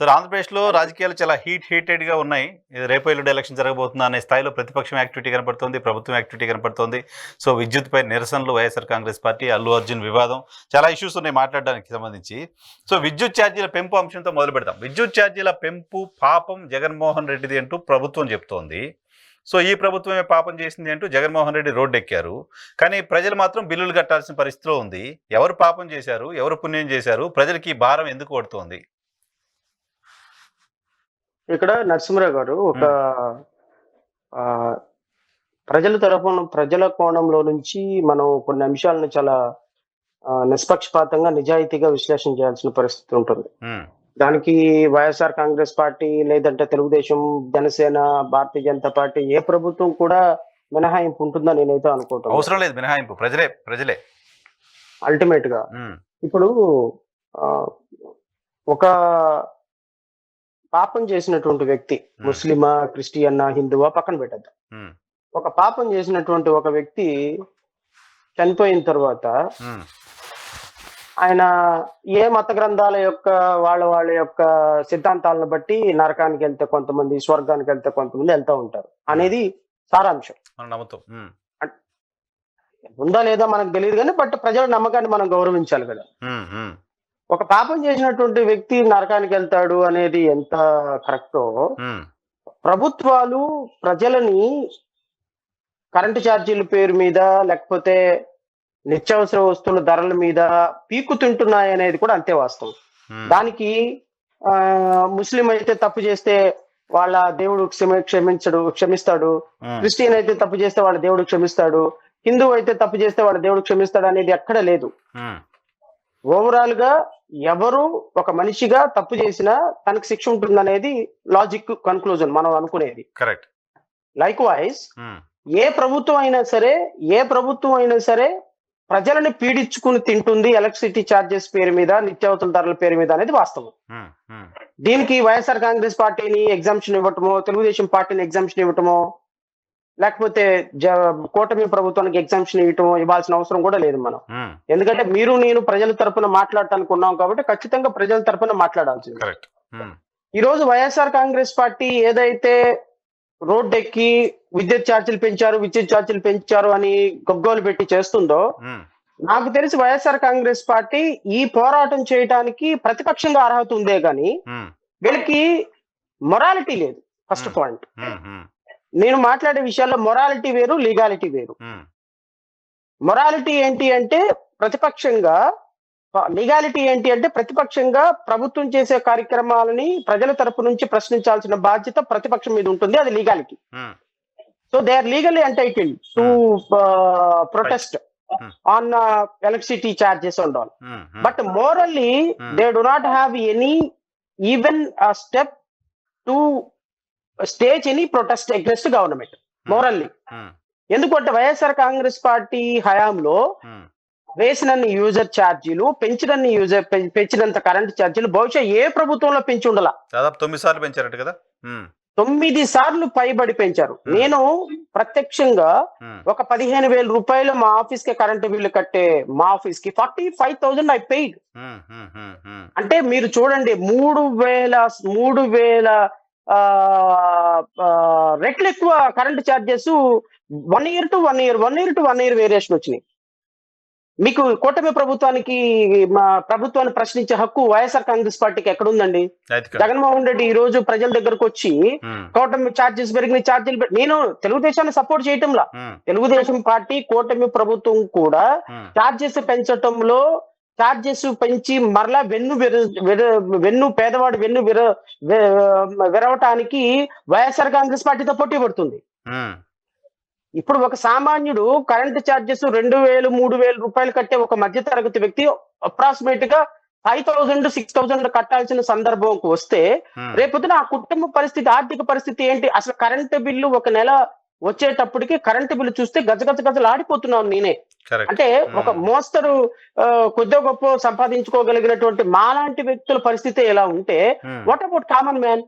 Sir ఆంధ్రప్రదేశ్‌లో రాజకీయాలు చాలా హీటెడ్‌గా ఉన్నాయి. ఇది రేపో ఎల్లుండో ఎలక్షన్ జరగబోతుందా అనే స్థాయిలో ప్రతిపక్షం యాక్టివిటీ కనపడుతోంది. ప్రభుత్వం యాక్టివిటీ కనపడుతోంది. సో విద్యుత్‌పై నిరసనలు, వైఎస్ఆర్ కాంగ్రెస్ పార్టీ, అల్లు అర్జున్ వివాదం చాలా ఇష్యూస్ ఉన్నాయి మాట్లాడడానికి సంబంధించి. సో విద్యుత్ ఛార్జీల పెంపు అంశంతో మొదలుపెడదాం. విద్యుత్ ఛార్జీల పెంపు పాపం జగన్మోహన్ రెడ్డిది అంటూ ప్రభుత్వం చెప్తోంది. సో ఈ ప్రభుత్వమే పాపం చేసింది అంటూ జగన్మోహన్ రెడ్డి రోడ్డెక్కారు. కానీ ప్రజలు మాత్రం బిల్లులు కట్టాల్సిన పరిస్థితిలో ఉంది. ఎవరు పాపం చేశారు? ఎవరు పుణ్యం చేశారు? ప్రజలకి ఈ భారం ఎందుకు పడుతోంది? ఇక్కడ నరసింహరావు గారు ఒక హ్మ్. ఆ, ప్రజల కోణంలో నుంచి మనం కొన్ని అంశాలను చాలా నిష్పక్షపాతంగా నిజాయితీగా విశ్లేషణ చేయాల్సిన పరిస్థితి ఉంటుంది. హ్మ్. దానికి వైఎస్ఆర్ కాంగ్రెస్ పార్టీ లేదంటే తెలుగుదేశం, జనసేన, భారతీయ జనతా పార్టీ ఏ ప్రభుత్వం కూడా మినహాయింపు ఉంటుందని నేనైతే అనుకుంటాను. అవసరం లేదు మినహాయింపు. ప్రజలే. అల్టిమేట్ గా హ్మ్. ఇప్పుడు ఆ, ఒక పాపం చేసినటువంటి వ్యక్తి ముస్లిమా, క్రిస్టియన్నా, హిందువా పక్కన పెట్టద్దాం. హ్మ్. ఒక పాపం చేసినటువంటి ఒక వ్యక్తి చనిపోయిన తర్వాత హ్మ్. ఆయన ఏ మత గ్రంథాల యొక్క వాళ్ళ యొక్క సిద్ధాంతాలను బట్టి నరకానికి వెళ్తే కొంతమంది, స్వర్గానికి వెళ్తే కొంతమంది వెళ్తూ ఉంటారు అనేది సారాంశం. మనం నమ్ముతాం. హ్మ్. ఉందా లేదా మనకు తెలియదు కానీ బట్ ప్రజల నమ్మకాన్ని మనం గౌరవించాలి కదా. హ్మ్. హ్మ్. ఒక పాపం చేసినటువంటి వ్యక్తి నరకానికి వెళ్తాడు అనేది ఎంత కరెక్టో, హ్మ్. ప్రభుత్వాలు ప్రజలని కరెంటు ఛార్జీల పేరు మీద లేకపోతే నిత్యావసర వస్తువుల ధరల మీద పీకు తింటున్నాయి అనేది కూడా అంతే వాస్తవం. హ్మ్. దానికి ముస్లిం అయితే తప్పు చేస్తే వాళ్ళ దేవుడు క్షమిస్తాడు. హ్మ్. క్రిస్టియన్ అయితే తప్పు చేస్తే వాళ్ళ దేవుడు క్షమిస్తాడు. హిందూ అయితే తప్పు చేస్తే వాళ్ళ దేవుడు క్షమిస్తాడు అనేది ఎక్కడ లేదు. హ్మ్. ఓవరాల్ గా ఎవరు ఒక మనిషిగా తప్పు చేసినా తనకు శిక్ష ఉంటుందనేది లాజిక్ కన్క్లూజన్ మనం అనుకునేది. కరెక్ట్. లైక్ వైజ్ హ్మ్. ఏ ప్రభుత్వం అయినా సరే ప్రజలని పీడించుకుని తింటుంది ఎలక్ట్రిసిటీ ఛార్జెస్ పేరు మీద, నిత్యావసర ధరల పేరు మీద అనేది వాస్తవం. హ్మ్. హ్మ్. దీనికి వైఎస్ఆర్ కాంగ్రెస్ పార్టీని ఎగ్జామ్షన్ ఇవ్వటమో, తెలుగుదేశం పార్టీని ఎగ్జామ్షన్ ఇవ్వటమో, లేకపోతే కూటమి ప్రభుత్వానికి ఎగ్జామ్షన్ ఇవ్వాల్సిన అవసరం కూడా లేదు మనం. హ్మ్. ఎందుకంటే మీరు నేను ప్రజల తరపున మాట్లాడటానికి ఉన్నాం కాబట్టి ఖచ్చితంగా ప్రజల తరపున మాట్లాడాల్సింది. కరెక్ట్. హ్మ్. ఈ రోజు వైఎస్ఆర్ కాంగ్రెస్ పార్టీ ఏదైతే రోడ్డెక్కి విద్యుత్ ఛార్జీలు పెంచారు అని గగ్గోలు పెట్టి చేస్తుందో, హ్మ్. నాకు తెలిసి వైఎస్ఆర్ కాంగ్రెస్ పార్టీ ఈ పోరాటం చేయడానికి ప్రతిపక్షంగా అర్హత ఉందే గాని హ్మ్. వీళ్ళకి మొరాలిటీ లేదు. ఫస్ట్ హ్మ్. పాయింట్. హ్మ్. హ్మ్. నేను మాట్లాడే విషయాల్లో మొరాలిటీ వేరు, లీగాలిటీ వేరు. హ్మ్. మొరాలిటీ ఏంటి అంటే ప్రతిపక్షంగా, లీగాలిటీ ఏంటి అంటే ప్రతిపక్షంగా ప్రభుత్వం చేసే కార్యక్రమాలని ప్రజల తరపు నుంచి ప్రశ్నించాల్సిన బాధ్యత ప్రతిపక్షం మీద ఉంటుంది. అది legality. Hmm. So they are legally entitled to protest on electricity charges and all. But morally, they do not have any even step to stage any protest against government. Morally. ఎందుకంటే వైఎస్ఆర్ కాంగ్రెస్ పార్టీ హయాంలో వేసినన్ని user ఛార్జీలు, పెంచినంత current ఛార్జీలు బహుశా ఏ ప్రభుత్వంలో పెంచి ఉండాల. దాదాపు 9 సార్లు పెంచారట కదా. 9 సార్లు పైబడి పెంచారు. నేను ప్రత్యక్షంగా ఒక 15,000 రూపాయలు మా ఆఫీస్ కి కరెంటు బిల్లు కట్టే మా ఆఫీస్ కి 45,000 ఐ పెయిడ్. అంటే మీరు చూడండి 3,000 రెట్లు ఎక్కువ current charges 1 year to 1 year variation వచ్చినాయి. మీకు కూటమి ప్రభుత్వాన్ని ప్రశ్నించే హక్కు వైఎస్ఆర్ కాంగ్రెస్ పార్టీకి ఎక్కడుందండి? జగన్మోహన్ రెడ్డి ఈ రోజు ప్రజల దగ్గరకు వచ్చి కూటమి ఛార్జెస్ పెరిగిన ఛార్జీలు నేను తెలుగుదేశాన్ని సపోర్ట్ చేయటంలా. తెలుగుదేశం పార్టీ, కూటమి ప్రభుత్వం కూడా ఛార్జెస్ పెంచటంలో ఛార్జెస్ పెంచి మరలా పేదవాడు విరవటానికి వైఎస్ఆర్ కాంగ్రెస్ పార్టీతో పోటీ పడుతుంది. ఇప్పుడు ఒక సామాన్యుడు కరెంట్ ఛార్జెస్ 2,000, 3,000 రూపాయలు కట్టే ఒక మధ్య తరగతి వ్యక్తి అప్రాక్సిమేట్ గా 5,000, 6,000 కట్టాల్సిన సందర్భంకు వస్తే రేపొద్దున ఆ కుటుంబ పరిస్థితి, ఆర్థిక పరిస్థితి ఏంటి? అసలు కరెంటు బిల్లు ఒక నెల వచ్చేటప్పటికి కరెంటు బిల్లు చూస్తే గజగజలు ఆడిపోతున్నాను నేనే. అంటే ఒక మోస్తరు కొద్దిగా గొప్ప సంపాదించుకోగలిగినటువంటి మాలాంటి వ్యక్తుల పరిస్థితి ఎలా ఉంటే what about common man?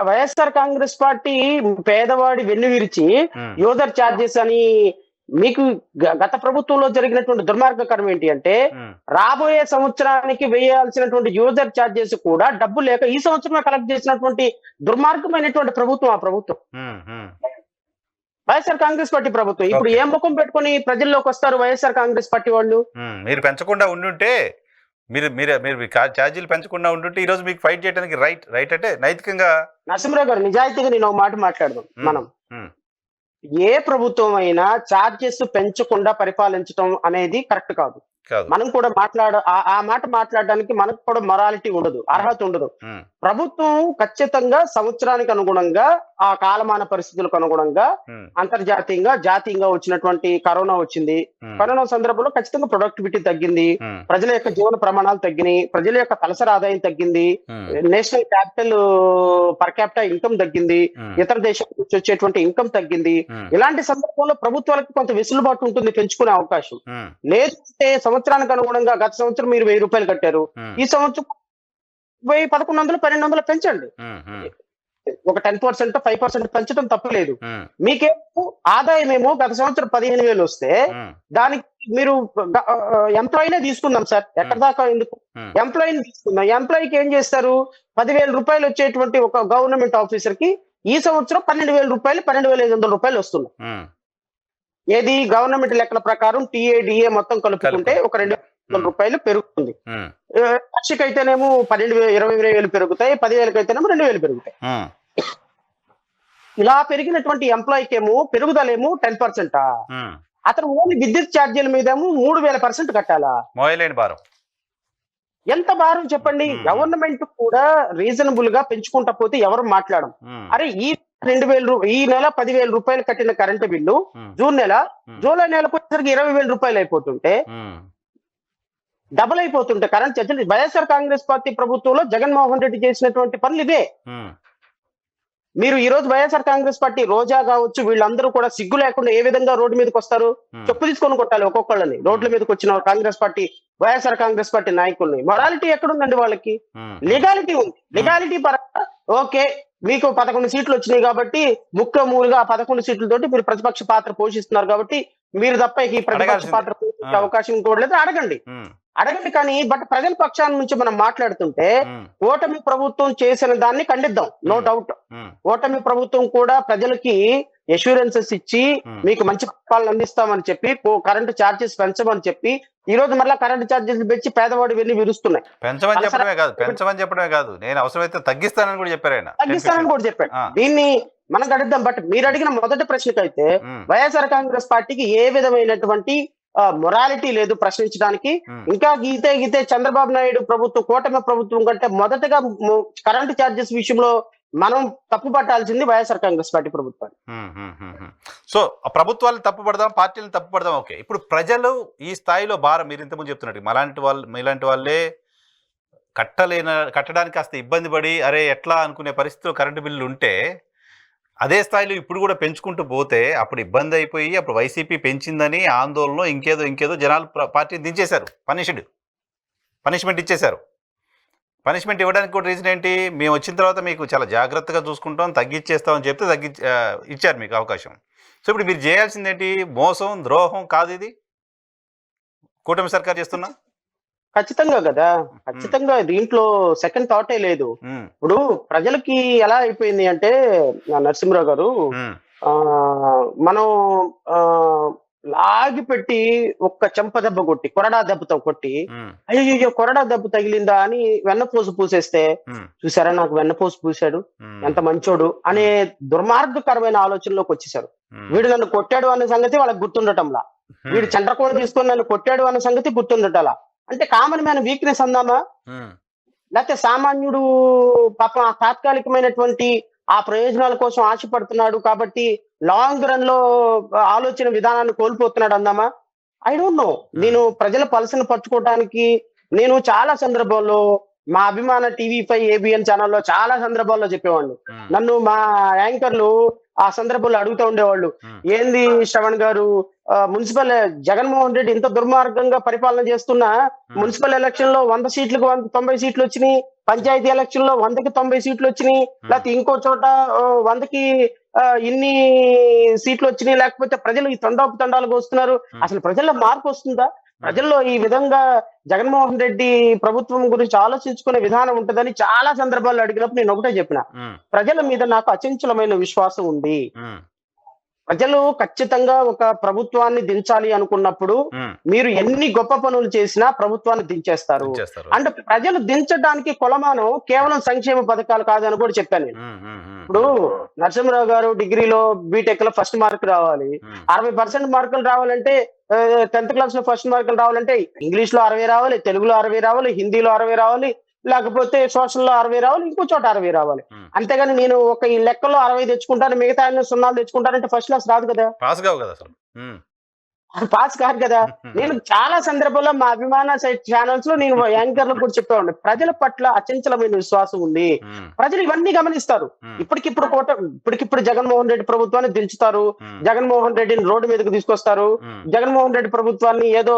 YSR Congress party పేదవాడి వెన్ను విరిచి యూజర్ ఛార్జెస్ అని మీకు గత ప్రభుత్వంలో జరిగినటువంటి దుర్మార్గకరం ఏంటి అంటే రాబోయే సంవత్సరానికి వేయాల్సినటువంటి యూజర్ ఛార్జెస్ కూడా డబ్బు లేక ఈ సంవత్సరమే కలెక్ట్ చేసినటువంటి దుర్మార్గమైనటువంటి ప్రభుత్వం ఆ ప్రభుత్వం. వైఎస్ఆర్ కాంగ్రెస్ పార్టీ ప్రభుత్వం. ఇప్పుడు ఏ ముఖం పెట్టుకొని ప్రజల్లోకి వస్తారు వైఎస్ఆర్ కాంగ్రెస్ పార్టీ వాళ్ళు? మీరు పెంచకుండా ఉండుంటే, మీరు మీరు మీరు ఛార్జీలు పెంచకుండా ఉంటుంటే ఈ రోజు మీకు ఫైట్ చేయడానికి రైట్ అంటే నైతికంగా. నరసింహరావు గారు, నిజాయితీగా నేను ఒక మాట మాట్లాడదాం. మనం ఏ ప్రభుత్వం అయినా ఛార్జెస్ పెంచకుండా పరిపాలించడం అనేది కరెక్ట్ కాదు. మనం కూడా ఆ మాట మాట్లాడడానికి మనకు కూడా మొరాలిటీ ఉండదు, అర్హత ఉండదు. ప్రభుత్వం ఖచ్చితంగా సంవత్సరానికి అనుగుణంగా ఆ కాలమాన పరిస్థితులకు అనుగుణంగా అంతర్జాతీయంగా జాతీయంగా వచ్చినటువంటి కరోనా వచ్చింది. కరోనా సందర్భంలో ఖచ్చితంగా ప్రొడక్టివిటీ తగ్గింది, ప్రజల యొక్క జీవన ప్రమాణాలు తగ్గినాయి, ప్రజల యొక్క తలసరి ఆదాయం తగ్గింది, national capital per capital income తగ్గింది, ఇతర దేశాల నుంచి వచ్చేటువంటి ఇన్కమ్ తగ్గింది. ఇలాంటి సందర్భంలో ప్రభుత్వాలకు కొంత వెసులుబాటు ఉంటుంది పెంచుకునే అవకాశం. లేదంటే సంవత్సరానికి అనుగుణంగా గత సంవత్సరం మీరు 1000 రూపాయలు కట్టారు, ఈ సంవత్సరం 1100 1200 పెంచండి. ఒక 10% 5% పెంచడం తప్పలేదు. మీకేమో ఆదాయం ఏమో గత సంవత్సరం 15,000 వస్తే దానికి మీరు ఎంప్లాయీనే తీసుకుందాం సార్, ఎక్కడ దాకా ఎందుకు, ఎంప్లాయీని తీసుకుందాం. ఎంప్లాయీకి ఏం చేస్తారు? 10,000 రూపాయలు వచ్చేటువంటి ఒక గవర్నమెంట్ ఆఫీసర్ కి ఈ సంవత్సరం 12,000 రూపాయలు 12,500 రూపాయలు వస్తున్నాయి. ఏది గవర్నమెంట్ లెక్కల ప్రకారం టీఏడిఏ మొత్తం కలుపుకుంటే ఒక 2,000 రూపాయలు పెరుగుతుంది. లక్షకైతేనేమో 20,000 పెరుగుతాయి, 10,000 అయితేనేమో 2,000 పెరుగుతాయి. ఇలా పెరిగినటువంటి ఎంప్లాయీకి ఏమో పెరుగుదలేమో 10%. అతను ఓన్లీ విద్యుత్ ఛార్జీల మీదేమో 3,000% కట్టాలా? భారం ఎంత భారం చెప్పండి. గవర్నమెంట్ కూడా రీజనబుల్ గా పెంచుకుంటా పోతే ఎవరు మాట్లాడడం. అరే ఈ 2,000 ఈ నెల 10,000 రూపాయలు కట్టిన కరెంటు బిల్లు జూన్ నెల జూలై నెలకు వచ్చేసరికి 20,000 రూపాయలు అయిపోతుంటే, డబుల్ అయిపోతుంటే కరెంట్ ఛార్జీలు. వైఎస్ఆర్ కాంగ్రెస్ పార్టీ ప్రభుత్వంలో జగన్మోహన్ రెడ్డి చేసినటువంటి పనులు ఇవే. మీరు ఈ రోజు వైఎస్ఆర్ కాంగ్రెస్ పార్టీ రోజా కావచ్చు, వీళ్ళందరూ కూడా సిగ్గు లేకుండా ఏ విధంగా రోడ్డు మీదకి వస్తారు? చెప్పు తీసుకొని కొట్టాలి ఒక్కొక్కళ్ళని. రోడ్ల మీదకి వచ్చిన కాంగ్రెస్ పార్టీ వైఎస్ఆర్ కాంగ్రెస్ పార్టీ నాయకుల్ని. మొరాలిటీ ఎక్కడుందండి వాళ్ళకి? లీగాలిటీ ఉంది. లీగాలిటీ పరంగా ఓకే, మీకు 11 సీట్లు వచ్చినాయి కాబట్టి ముఖ్యమూలుగా 11 సీట్లతోటి మీరు ప్రతిపక్ష పాత్ర పోషిస్తున్నారు కాబట్టి మీరు తప్ప ఈ ప్రతిపక్ష పాత్ర పోషించే అవకాశం కూడా లేదు. అడగండి. కానీ బట్ ప్రజల పక్షాల నుంచి మనం మాట్లాడుతుంటే ఓటమి ప్రభుత్వం చేసిన దాన్ని ఖండిద్దాం, నో డౌట్. ఓటమి ప్రభుత్వం కూడా ప్రజలకి అష్యూరెన్సెస్ ఇచ్చి మీకు మంచి పాలన అందిస్తామని చెప్పి కరెంటు ఛార్జెస్ పెంచమని చెప్పి ఈ రోజు మళ్ళీ కరెంటు ఛార్జెస్ పెంచి పేదవాడు వెళ్ళి విరుస్తున్నాయి. పెంచమని చెప్పడమే కాదు, నేను అవసరమైతే తగ్గిస్తానని కూడా చెప్పాడు. దీన్ని మనం అడుగుదాం. బట్ మీరు అడిగిన మొదటి ప్రశ్నకైతే వైఎస్ఆర్ కాంగ్రెస్ పార్టీకి ఏ విధమైనటువంటి మొరాలిటీ లేదు ప్రశ్నించడానికి. ఇంకా గీతే చంద్రబాబు నాయుడు ప్రభుత్వం, కూటమి ప్రభుత్వం కంటే మొదటగా కరెంటు ఛార్జెస్ విషయంలో మనం తప్పు పట్టాల్సింది వైఎస్ఆర్ కాంగ్రెస్ పార్టీ ప్రభుత్వాన్ని. సో ప్రభుత్వాలు తప్పు పడదాం, పార్టీలను తప్పు పడదాం, ఓకే. ఇప్పుడు ప్రజలు ఈ స్థాయిలో భారం, మీరు ఇంతకుముందు చెప్తున్నట్టు మీలాంటి వాళ్ళే కట్టడానికి కాస్త ఇబ్బంది పడి అరే ఎట్లా అనుకునే పరిస్థితిలో కరెంటు బిల్లు ఉంటే, అదే స్థాయిలో ఇప్పుడు కూడా పెంచుకుంటూ పోతే అప్పుడు ఇబ్బంది అయిపోయి అప్పుడు వైసీపీ పెంచిందని ఆందోళన ఇంకేదో జనాలు పార్టీని దించేశారు, పనిష్మెంట్ ఇచ్చేశారు. పనిష్మెంట్ ఇవ్వడానికి కూడా రీజన్ ఏంటి? మేము వచ్చిన తర్వాత మీకు చాలా జాగ్రత్తగా చూసుకుంటాం, తగ్గించేస్తామని చెప్తే ఇచ్చారు మీకు అవకాశం. సో ఇప్పుడు మీరు చేయాల్సింది ఏంటి? మోసం, ద్రోహం కాదు ఇది కూటమి సర్కార్ చేస్తున్నా? ఖచ్చితంగా కదా, ఖచ్చితంగా దీంట్లో సెకండ్ థాటే లేదు. ఇప్పుడు ప్రజలకి ఎలా అయిపోయింది అంటే నరసింహరావు గారు, మనం లాగి పెట్టి ఒక్క చెంప దెబ్బ కొట్టి కొరడా దెబ్బతో కొట్టి అయ్యో కొరడా దెబ్బ తగిలిందా అని వెన్నపూసు పూసేస్తే, చూసారా నాకు వెన్నపూసు పూసాడు ఎంత మంచోడు అనే దుర్మార్గకరమైన ఆలోచనలోకి వచ్చేసారు. వీడు నన్ను కొట్టాడు అనే సంగతి వాళ్ళకి గుర్తుండటంలా, వీడు చండ్రకోణ తీసుకొని నన్ను కొట్టాడు అనే సంగతి గుర్తుండటలా. అంటే కామన్ మ్యాన్ వీక్నెస్ అందామా, లేకపోతే సామాన్యుడు పాపం తాత్కాలికమైనటువంటి ఆ ప్రయోజనాల కోసం ఆశపడుతున్నాడు కాబట్టి లాంగ్ రన్ లో ఆలోచన విధానాన్ని కోల్పోతున్నాడు అందామా? I don't know. నేను ప్రజల పల్సను పట్టుకోవడానికి నేను చాలా సందర్భాల్లో మా అభిమాన టీవీ5 ఏబిఎన్ ఛానల్లో చాలా సందర్భాల్లో చెప్పేవాళ్ళు. నన్ను మా యాంకర్లు ఆ సందర్భంలో అడుగుతూ ఉండేవాళ్ళు, ఏంది శ్రవణ్ గారు మున్సిపల్ జగన్మోహన్ రెడ్డి ఇంత దుర్మార్గంగా పరిపాలన చేస్తున్నా మున్సిపల్ ఎలక్షన్ లో 100 సీట్లకు 90 సీట్లు వచ్చినాయి, పంచాయతీ ఎలక్షన్ లో 100కి 90 సీట్లు వచ్చినాయి, లేకపోతే ఇంకో చోట 100కి ఇన్ని సీట్లు వచ్చినాయి, లేకపోతే ప్రజలు ఈ తండాలకు వస్తున్నారు. అసలు ప్రజల్లో మార్పు వస్తుందా? ప్రజల్లో ఈ విధంగా జగన్మోహన్ రెడ్డి ప్రభుత్వం గురించి ఆలోచించుకునే విధానం ఉంటుందని చాలా సందర్భాల్లో అడిగినప్పుడు నేను ఒకటే చెప్పిన, ప్రజల మీద నాకు అచంచలమైన విశ్వాసం ఉంది. ప్రజలు ఖచ్చితంగా ఒక ప్రభుత్వాన్ని దించాలి అనుకున్నప్పుడు మీరు ఎన్ని గొప్ప పనులు చేసినా ప్రభుత్వాన్ని దించేస్తారు. అంటే ప్రజలు దించడానికి కొలమానం కేవలం సంక్షేమ పథకాలు కాదని కూడా చెప్పాను నేను. ఇప్పుడు నరసింహరావు గారు డిగ్రీలో బీటెక్ లో ఫస్ట్ మార్క్ రావాలి, 60% మార్కులు రావాలంటే 10th క్లాస్ లో ఫస్ట్ మార్కులు రావాలంటే ఇంగ్లీష్ లో 60 రావాలి, తెలుగులో 60 రావాలి, హిందీలో 60 రావాలి, లేకపోతే సోషల్ లో 60 రావాలి, ఇంకో చోట 60 రావాలి. అంతేగాని నేను ఒక ఈ లెక్కలో 60 తెచ్చుకుంటాను, మిగతా 0 తెచ్చుకుంటానంటే ఫస్ట్ క్లాస్ రాదు కదా, పాస్ కావు కదా అసలు. అది పాస్ కాదు కదా. నేను చాలా సందర్భాల్లో మా అభిమాన ఛానల్స్ లో నేను యాంకర్లకు కూడా చెప్పేవాడిని, ప్రజల పట్ల అచంచలమైన విశ్వాసం ఉంది, ప్రజలు ఇవన్నీ గమనిస్తారు. ఇప్పటికిప్పుడు జగన్మోహన్ రెడ్డి ప్రభుత్వాన్ని దించుతారు, జగన్మోహన్ రెడ్డిని రోడ్డు మీదకి తీసుకొస్తారు, జగన్మోహన్ రెడ్డి ప్రభుత్వాన్ని ఏదో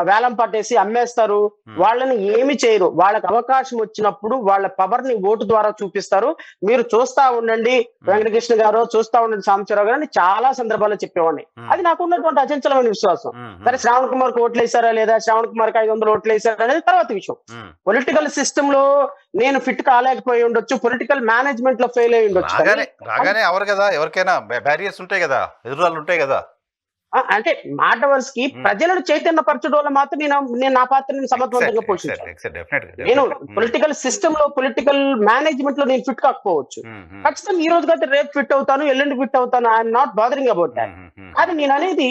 వేలం పట్టేసి అమ్మేస్తారు. వాళ్ళని ఏమి చేయరు, వాళ్ళకి అవకాశం వచ్చినప్పుడు వాళ్ళ పవర్ ని ఓటు ద్వారా చూపిస్తారు. మీరు చూస్తా ఉండండి వెంకటకృష్ణ గారు, చూస్తా ఉండండి సాంబశివరావు గారు అని చాలా సందర్భాల్లో చెప్పేవాడిని. అది నాకు ఉన్నటువంటి అచంచలమైన విశ్వాసం. సరే శ్రావణ్ కుమార్ కు ఓట్లు వేసారా లేదా, శ్రావణ్ కుమార్ కి 500 ఓట్లు వేసారా అనేది తర్వాత విషయం. పొలిటికల్ సిస్టమ్ లో నేను ఫిట్ కాలేకపోయి ఉండొచ్చు, పొలిటికల్ మేనేజ్మెంట్ లో ఫెయిల్ అయి ఉండొచ్చు. రాగానే ఎవరు కదా, ఎవరికైనా బ్యారియర్స్ ఉంటాయి కదా, ఎదురాళ్ళు ఉంటాయి కదా. అంటే మాట వరుసకి ప్రజలను చైతన్యపరచడం వల్ల మాత్రం నేను నా పాత్రని సమర్థవంతంగా పోషించాను. నేను పొలిటికల్ సిస్టమ్ లో పొలిటికల్ మేనేజ్మెంట్ లో నేను ఫిట్ కాకపోవచ్చు, ఖచ్చితంగా ఈ రోజు కంటే రేపు ఫిట్ అవుతాను, ఎల్లుండి ఫిట్ అవుతాను. I'm not bothering about that. అది నేను అనేది